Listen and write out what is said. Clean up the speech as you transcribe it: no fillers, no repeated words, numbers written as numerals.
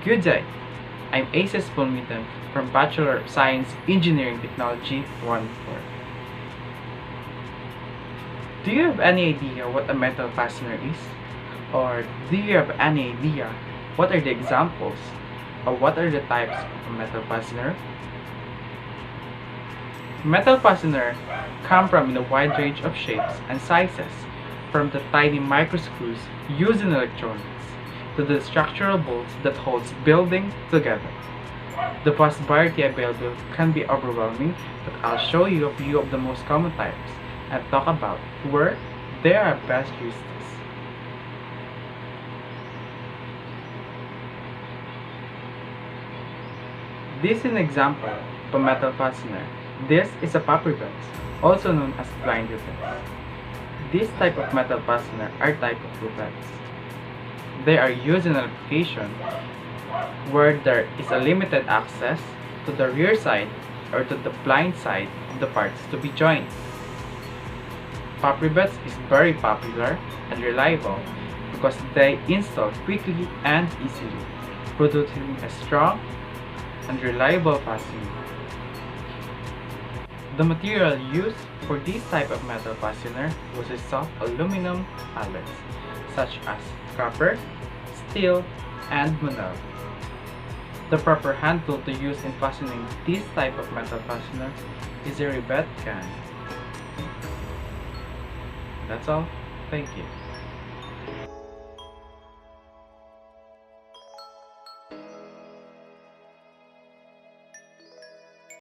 Good day! I'm Aces Paulmitan from Bachelor of Science Engineering Technology 1-4. Do you have any idea what a metal fastener is? Or do you have any idea what are the examples or what are the types of a metal fastener? Metal fastener come from in a wide range of shapes and sizes, from the tiny micro screws used in electronics to the structural bolts that holds building together. The vast variety available can be overwhelming, but I'll show you a few of the most common types and talk about where they are best used. This is an example of a metal fastener. This is a pop rivets, also known as blind rivets. This type of metal fastener are type of rivets. They are used in an application where there is a limited access to the rear side or to the blind side of the parts to be joined. Pop rivets is very popular and reliable because they install quickly and easily, producing a strong and reliable fastener. The material used for this type of metal fastener was a soft aluminum alloys such as copper, steel, and monel. The proper hand tool to use in fastening this type of metal fastener is a rivet gun. That's all. Thank you.